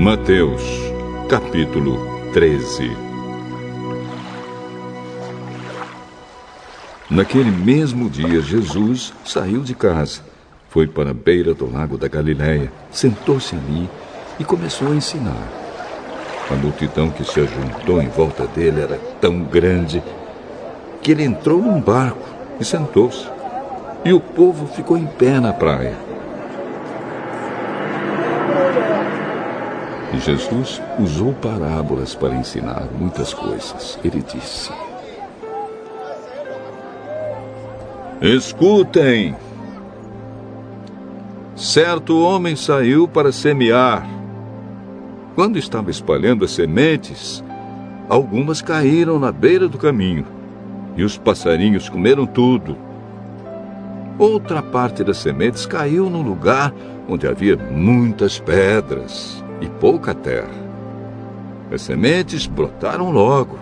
Mateus, capítulo 13. Naquele mesmo dia, Jesus saiu de casa, foi para a beira do lago da Galileia, sentou-se ali e começou a ensinar. A multidão que se ajuntou em volta dele era tão grande que ele entrou num barco e sentou-se, e o povo ficou em pé na praia. E Jesus usou parábolas para ensinar muitas coisas. Ele disse: Escutem! Certo homem saiu para semear. Quando estava espalhando as sementes, algumas caíram na beira do caminho, e os passarinhos comeram tudo. Outra parte das sementes caiu num lugar onde havia muitas pedras e pouca terra. As sementes brotaram logo,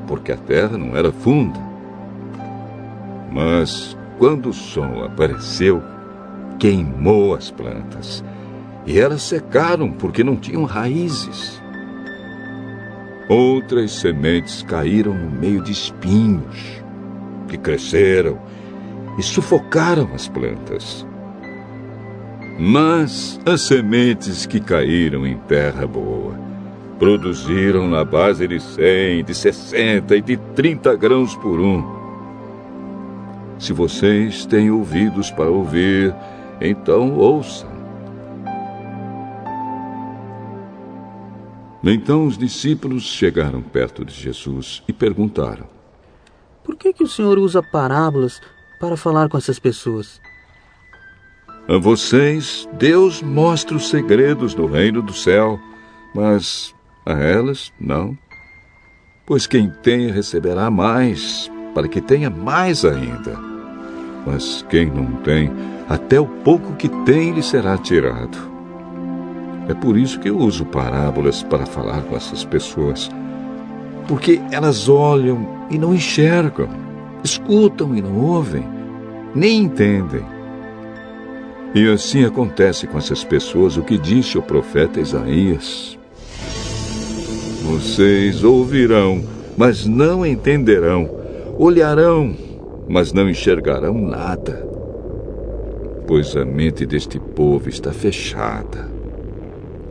porque a terra não era funda. Mas, quando o sol apareceu, queimou as plantas, e elas secaram porque não tinham raízes. Outras sementes caíram no meio de espinhos, que cresceram e sufocaram as plantas. Mas as sementes que caíram em terra boa produziram na base de 100, de 60 e de 30 grãos por um. Se vocês têm ouvidos para ouvir, então ouçam. Então os discípulos chegaram perto de Jesus e perguntaram: Por que o Senhor usa parábolas para falar com essas pessoas? A vocês, Deus mostra os segredos do reino do céu, mas a elas, não. Pois quem tem receberá mais, para que tenha mais ainda. Mas quem não tem, até o pouco que tem lhe será tirado. É por isso que eu uso parábolas para falar com essas pessoas. Porque elas olham e não enxergam, escutam e não ouvem, nem entendem. E assim acontece com essas pessoas o que disse o profeta Isaías: Vocês ouvirão, mas não entenderão. Olharão, mas não enxergarão nada. Pois a mente deste povo está fechada.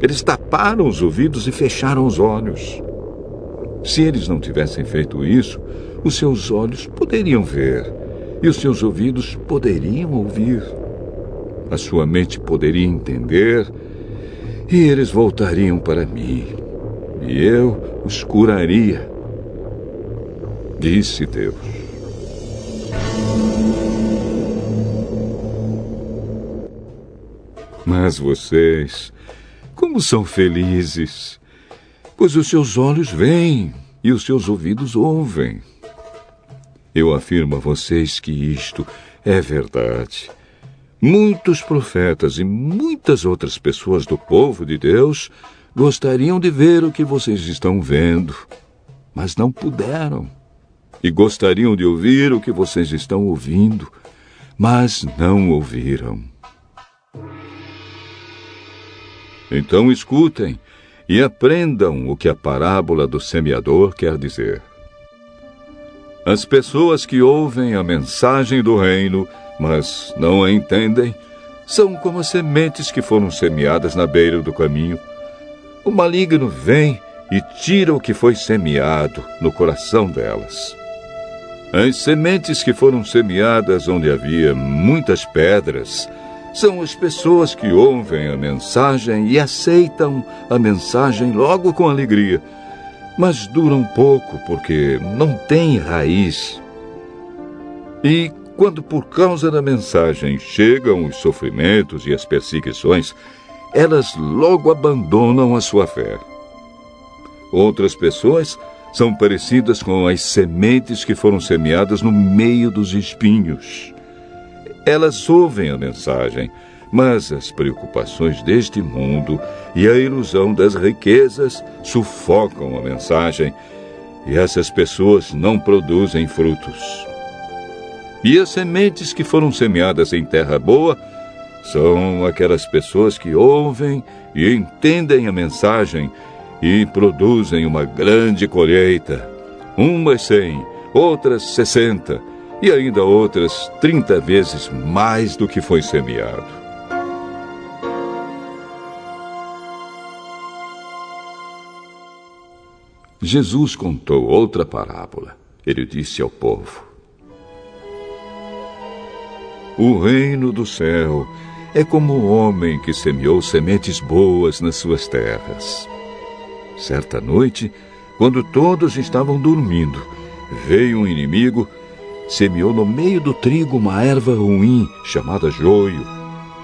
Eles taparam os ouvidos e fecharam os olhos. Se eles não tivessem feito isso, os seus olhos poderiam ver e os seus ouvidos poderiam ouvir. A sua mente poderia entender e eles voltariam para mim, e eu os curaria, disse Deus. Mas vocês, como são felizes, pois os seus olhos veem e os seus ouvidos ouvem. Eu afirmo a vocês que isto é verdade. Muitos profetas e muitas outras pessoas do povo de Deus gostariam de ver o que vocês estão vendo, mas não puderam. E gostariam de ouvir o que vocês estão ouvindo, mas não ouviram. Então escutem e aprendam o que a parábola do semeador quer dizer. As pessoas que ouvem a mensagem do reino, mas não a entendem, são como as sementes que foram semeadas na beira do caminho. O maligno vem e tira o que foi semeado no coração delas. As sementes que foram semeadas onde havia muitas pedras são as pessoas que ouvem a mensagem e aceitam a mensagem logo com alegria, mas duram pouco porque não têm raiz. E quando por causa da mensagem chegam os sofrimentos e as perseguições, elas logo abandonam a sua fé. Outras pessoas são parecidas com as sementes que foram semeadas no meio dos espinhos. Elas ouvem a mensagem, mas as preocupações deste mundo e a ilusão das riquezas sufocam a mensagem, e essas pessoas não produzem frutos. E as sementes que foram semeadas em terra boa São aquelas pessoas que ouvem e entendem a mensagem e produzem uma grande colheita. Umas 100, outras 60 e ainda outras 30 vezes mais do que foi semeado. Jesus contou outra parábola. Ele disse ao povo: o reino do céu é como um homem que semeou sementes boas nas suas terras. Certa noite, quando todos estavam dormindo, veio um inimigo, semeou no meio do trigo uma erva ruim chamada joio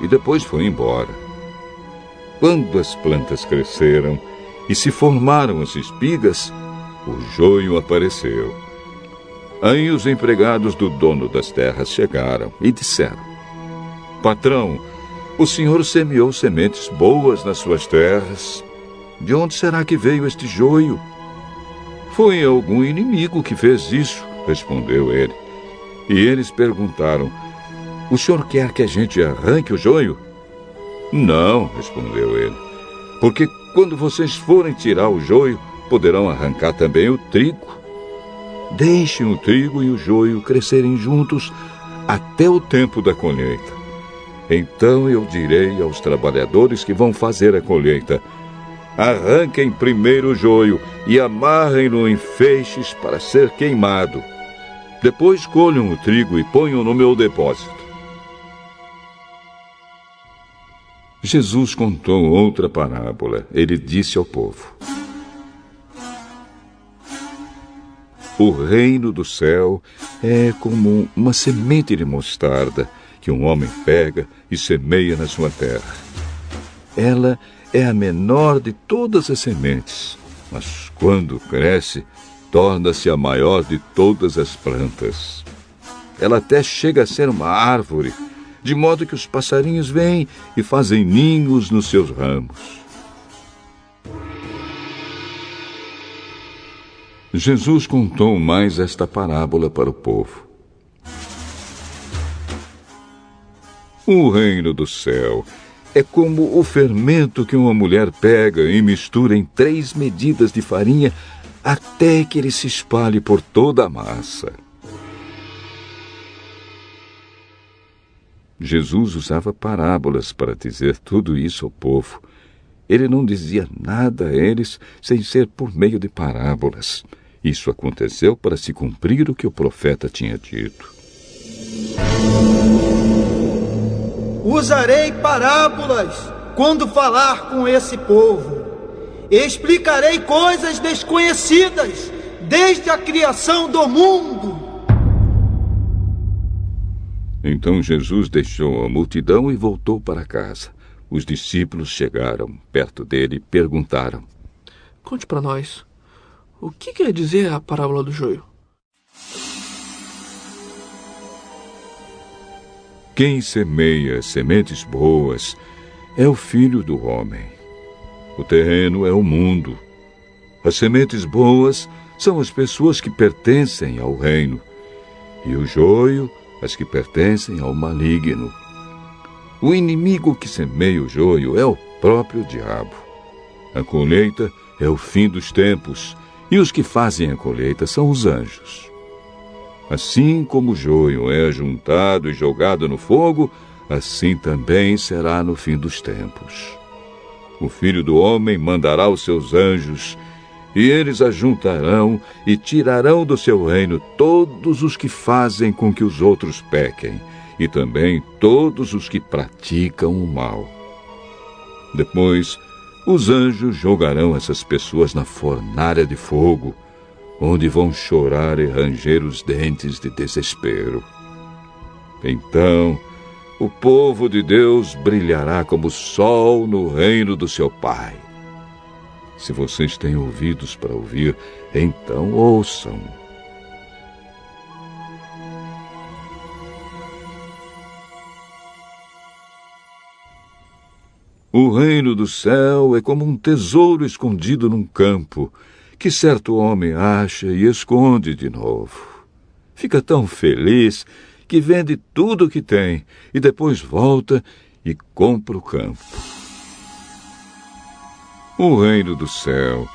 e depois foi embora. Quando as plantas cresceram e se formaram as espigas, o joio apareceu. Aí os empregados do dono das terras chegaram e disseram: patrão, o senhor semeou sementes boas nas suas terras. De onde será que veio este joio? Foi algum inimigo que fez isso, respondeu ele. E eles perguntaram: o senhor quer que a gente arranque o joio? Não, respondeu ele, porque quando vocês forem tirar o joio, poderão arrancar também o trigo. Deixem o trigo e o joio crescerem juntos até o tempo da colheita. Então eu direi aos trabalhadores que vão fazer a colheita: arranquem primeiro o joio e amarrem-no em feixes para ser queimado. Depois colham o trigo e ponham no meu depósito. Jesus contou outra parábola. Ele disse ao povo: o reino do céu é como uma semente de mostarda que um homem pega e semeia na sua terra. Ela é a menor de todas as sementes, mas quando cresce, torna-se a maior de todas as plantas. Ela até chega a ser uma árvore, de modo que os passarinhos vêm e fazem ninhos nos seus ramos. Jesus contou mais esta parábola para o povo. O reino do céu é como o fermento que uma mulher pega e mistura em 3 medidas de farinha até que ele se espalhe por toda a massa. Jesus usava parábolas para dizer tudo isso ao povo. Ele não dizia nada a eles sem ser por meio de parábolas. Isso aconteceu para se cumprir o que o profeta tinha dito. Usarei parábolas quando falar com esse povo. Explicarei coisas desconhecidas desde a criação do mundo. Então Jesus deixou a multidão e voltou para casa. Os discípulos chegaram perto dele e perguntaram: Conte para nós, o que quer dizer a parábola do joio? Quem semeia sementes boas é o Filho do Homem. O terreno é o mundo. As sementes boas são as pessoas que pertencem ao reino, e o joio, as que pertencem ao maligno. O inimigo que semeia o joio é o próprio diabo. A colheita é o fim dos tempos, e os que fazem a colheita são os anjos. Assim como o joio é ajuntado e jogado no fogo, assim também será no fim dos tempos. O Filho do Homem mandará os seus anjos, e eles ajuntarão e tirarão do seu reino todos os que fazem com que os outros pequem, e também todos os que praticam o mal. Depois, os anjos jogarão essas pessoas na fornalha de fogo, onde vão chorar e ranger os dentes de desespero. Então, o povo de Deus brilhará como o sol no reino do seu Pai. Se vocês têm ouvidos para ouvir, então ouçam. O reino do céu é como um tesouro escondido num campo, que certo homem acha e esconde de novo. Fica tão feliz que vende tudo o que tem e depois volta e compra o campo. O reino do céu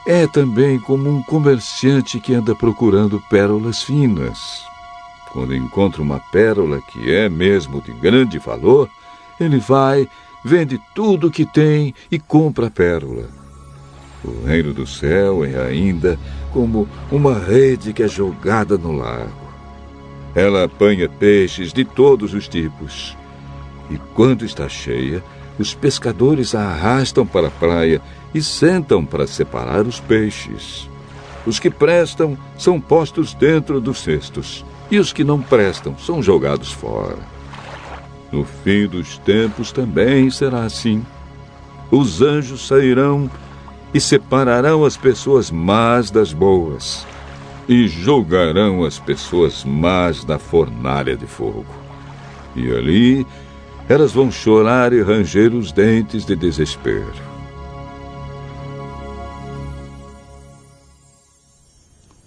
é também como um comerciante que anda procurando pérolas finas. Quando encontra uma pérola que é mesmo de grande valor, ele vai, vende tudo o que tem e compra a pérola. O reino do céu é ainda como uma rede que é jogada no lago. Ela apanha peixes de todos os tipos. E quando está cheia, os pescadores a arrastam para a praia e sentam para separar os peixes. Os que prestam são postos dentro dos cestos, e os que não prestam são jogados fora. No fim dos tempos também será assim. Os anjos sairão e separarão as pessoas más das boas, e jogarão as pessoas más na fornalha de fogo. E ali elas vão chorar e ranger os dentes de desespero.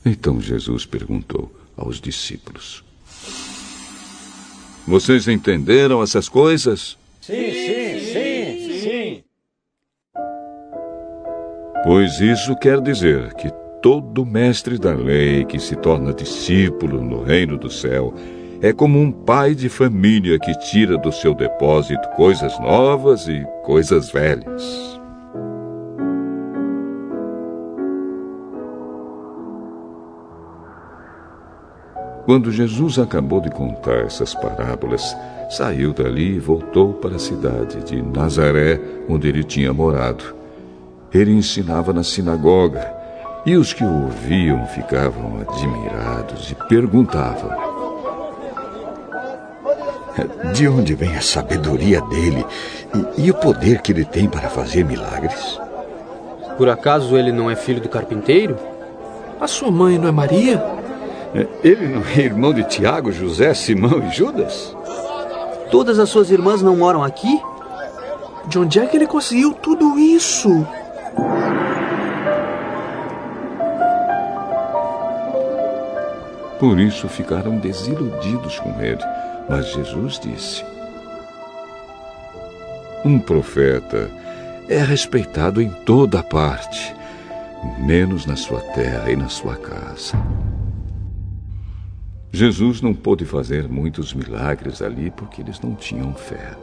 Então Jesus perguntou aos discípulos: Vocês entenderam essas coisas? Sim. Pois isso quer dizer que todo mestre da lei que se torna discípulo no reino do céu é como um pai de família que tira do seu depósito coisas novas e coisas velhas. Quando Jesus acabou de contar essas parábolas, saiu dali e voltou para a cidade de Nazaré, onde ele tinha morado. Ele ensinava na sinagoga, e os que o ouviam ficavam admirados e perguntavam: De onde vem a sabedoria dele e o poder que ele tem para fazer milagres? Por acaso ele não é filho do carpinteiro? A sua mãe não é Maria? Ele não é irmão de Tiago, José, Simão e Judas? Todas as suas irmãs não moram aqui? De onde é que ele conseguiu tudo isso? Por isso ficaram desiludidos com ele. Mas Jesus disse: Um profeta é respeitado em toda parte, menos na sua terra e na sua casa. Jesus não pôde fazer muitos milagres ali porque eles não tinham fé.